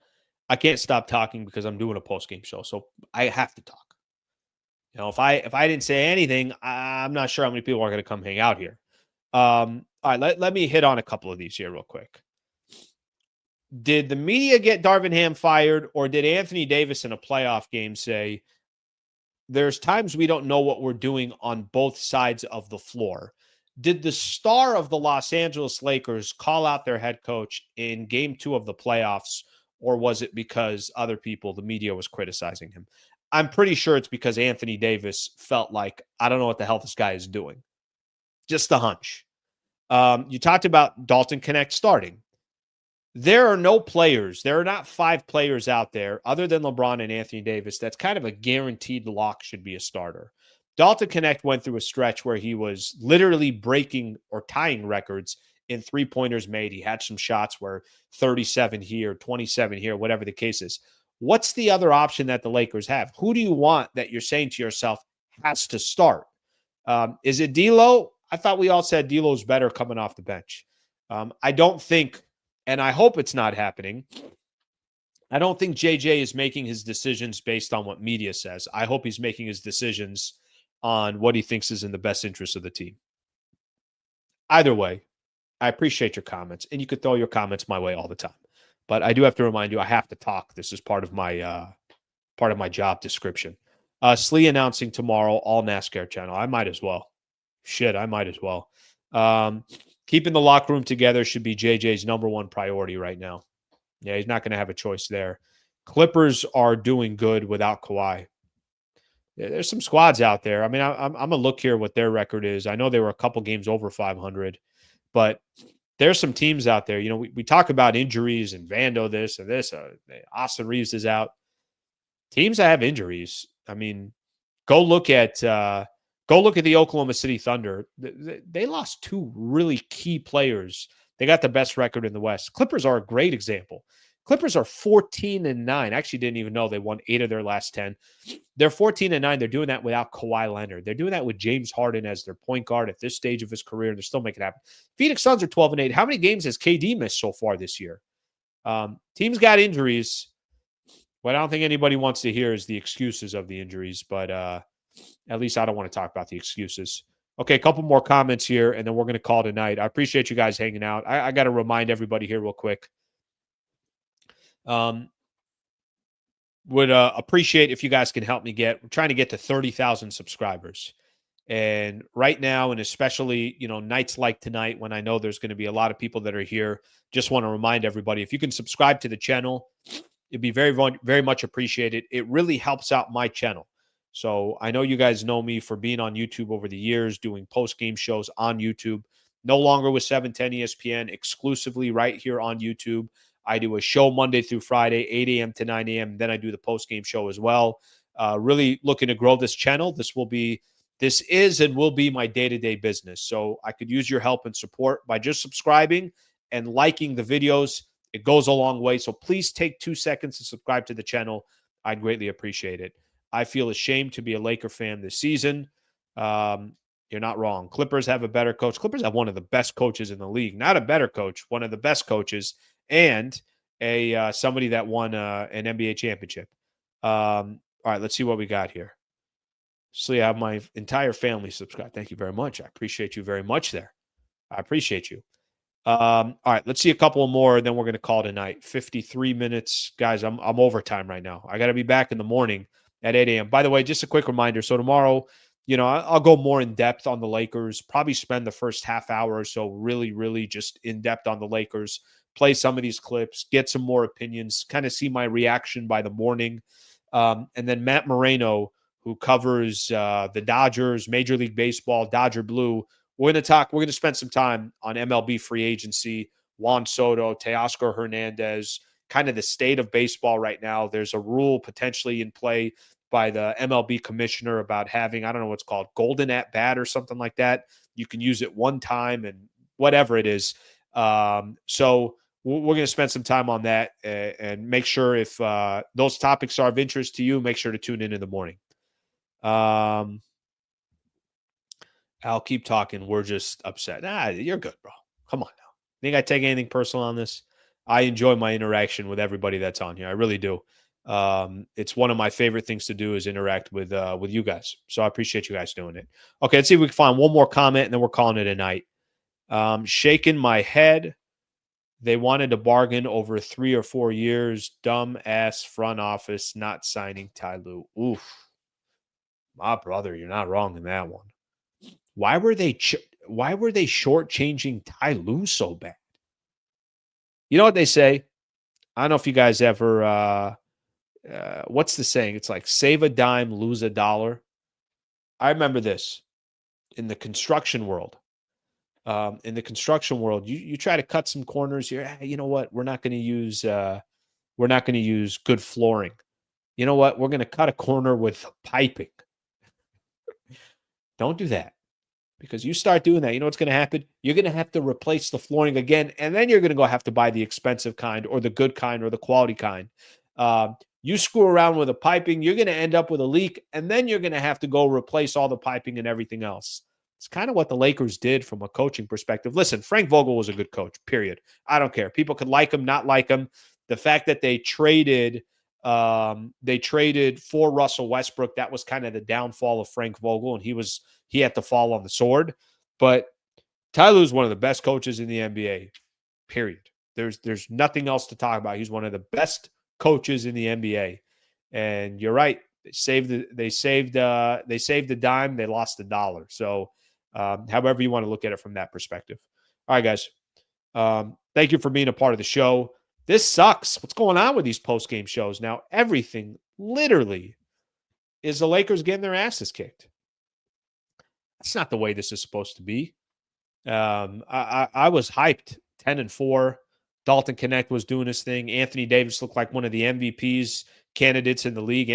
I can't stop talking because I'm doing a post-game show, so I have to talk. You know, if I didn't say anything, I'm not sure how many people are going to come hang out here. All right, let me hit on a couple of these here real quick. Did the media get Darvin Ham fired, or did Anthony Davis in a playoff game say, there's times we don't know what we're doing on both sides of the floor. Did the star of the Los Angeles Lakers call out their head coach in game 2 of the playoffs, or was it because other people, the media, was criticizing him? I'm pretty sure it's because Anthony Davis felt like, I don't know what the hell this guy is doing. Just a hunch. You talked about Dalton Connect starting. There are no players. There are not 5 players out there other than LeBron and Anthony Davis that's kind of a guaranteed lock should be a starter. Dalton Connect went through a stretch where he was literally breaking or tying records in three-pointers made. He had some shots where 37 here, 27 here, whatever the case is. What's the other option that the Lakers have? Who do you want that you're saying to yourself has to start? Is it D'Lo? I thought we all said D'Lo's better coming off the bench. I don't think, and I hope it's not happening, I don't think JJ is making his decisions based on what media says. I hope he's making his decisions on what he thinks is in the best interest of the team. Either way, I appreciate your comments, and you could throw your comments my way all the time. But I do have to remind you, I have to talk. This is part of my job description. Slee announcing tomorrow, all NASCAR channel. I might as well. Shit, I might as well. Keeping the locker room together should be JJ's number one priority right now. Yeah, he's not going to have a choice there. Clippers are doing good without Kawhi. There's some squads out there. I mean, I'm going to look here what their record is. I know they were a couple games over 500, but there's some teams out there. You know, we talk about injuries and Vando this and this. Austin Reeves is out. Teams that have injuries. I mean, go look at the Oklahoma City Thunder. They lost 2 really key players. They got the best record in the West. Clippers are a great example. Clippers are 14-9. I actually didn't even know they won 8 of their last 10. They're 14-9. They're doing that without Kawhi Leonard. They're doing that with James Harden as their point guard at this stage of his career. They're still making it happen. Phoenix Suns are 12-8. How many games has KD missed so far this year? Teams got injuries. What I don't think anybody wants to hear is the excuses of the injuries, but at least I don't want to talk about the excuses. Okay, a couple more comments here, and then we're going to call tonight. I appreciate you guys hanging out. I got to remind everybody here real quick. Would appreciate if you guys can help me we're trying to get to 30,000 subscribers. And right now, and especially, nights like tonight when I know there's going to be a lot of people that are here, just want to remind everybody, if you can subscribe to the channel, it'd be very, very much appreciated. It really helps out my channel. So I know you guys know me for being on YouTube over the years, doing post-game shows on YouTube. No longer with 710 ESPN, exclusively right here on YouTube. I do a show Monday through Friday, 8 a.m. to 9 a.m. Then I do the post-game show as well. Really looking to grow this channel. This is and will be my day-to-day business. So I could use your help and support by just subscribing and liking the videos. It goes a long way. So please take 2 seconds to subscribe to the channel. I'd greatly appreciate it. I feel ashamed to be a Laker fan this season. You're not wrong. Clippers have a better coach. Clippers have one of the best coaches in the league. Not a better coach, one of the best coaches, and somebody that won an NBA championship. All right, let's see what we got here. So I have my entire family subscribed. Thank you very much. I appreciate you very much there. I appreciate you. All right, let's see a couple more, then we're going to call tonight. 53 minutes. Guys, I'm overtime right now. I got to be back in the morning at 8 a.m. By the way, just a quick reminder. So tomorrow, I'll go more in depth on the Lakers, probably spend the first half hour or so really, really just in depth on the Lakers, play some of these clips, get some more opinions, kind of see my reaction by the morning. And then Matt Moreno, who covers the Dodgers, Major League Baseball, Dodger Blue, we're going to spend some time on MLB free agency, Juan Soto, Teoscar Hernandez, kind of the state of baseball right now. There's a rule potentially in play by the MLB commissioner about having, I don't know what's called, golden at bat or something like that. You can use it one time and whatever it is. So we're going to spend some time on that and make sure if those topics are of interest to you, make sure to tune in the morning. I'll keep talking. We're just upset. You're good, bro. Come on now. Think I take anything personal on this? I enjoy my interaction with everybody that's on here. I really do. It's one of my favorite things to do is interact with you guys. So I appreciate you guys doing it. Okay, let's see if we can find one more comment, and then we're calling it a night. Shaking my head. They wanted to bargain over 3 or 4 years. Dumb ass front office not signing Ty Lue. Oof. My brother, you're not wrong in that one. Why were they shortchanging Ty Lue so bad? You know what they say? I don't know if you guys ever what's the saying? It's like save a dime, lose a dollar. I remember this in the construction world. You try to cut some corners. You know what? We're not going to use good flooring. You know what? We're going to cut a corner with piping. Don't do that, because you start doing that, you know what's going to happen? You're going to have to replace the flooring again, and then you're going to go have to buy the expensive kind or the good kind or the quality kind. You screw around with the piping, you're going to end up with a leak, and then you're going to have to go replace all the piping and everything else. It's kind of what the Lakers did from a coaching perspective. Listen, Frank Vogel was a good coach, period. I don't care. People could like him, not like him. The fact that they traded for Russell Westbrook, that was kind of the downfall of Frank Vogel, and he had to fall on the sword. But Ty Lue is one of the best coaches in the NBA, period. There's nothing else to talk about. He's one of the best coaches in the NBA. And you're right. They saved the dime. They lost the dollar. So however you want to look at it from that perspective. All right, guys. Thank you for being a part of the show. This sucks. What's going on with these post-game shows? Now, everything literally is the Lakers getting their asses kicked. That's not the way this is supposed to be. I was hyped. 10-4. Dalton Connect was doing his thing. Anthony Davis looked like one of the MVP candidates in the league.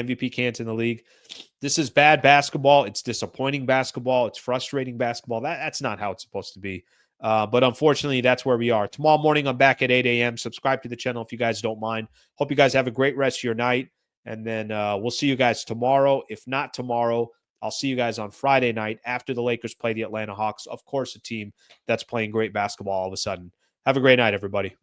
This is bad basketball. It's disappointing basketball. It's frustrating basketball. That's not how it's supposed to be. But unfortunately, that's where we are. Tomorrow morning, I'm back at 8 a.m. Subscribe to the channel if you guys don't mind. Hope you guys have a great rest of your night. And then we'll see you guys tomorrow. If not tomorrow, I'll see you guys on Friday night after the Lakers play the Atlanta Hawks. Of course, a team that's playing great basketball all of a sudden. Have a great night, everybody.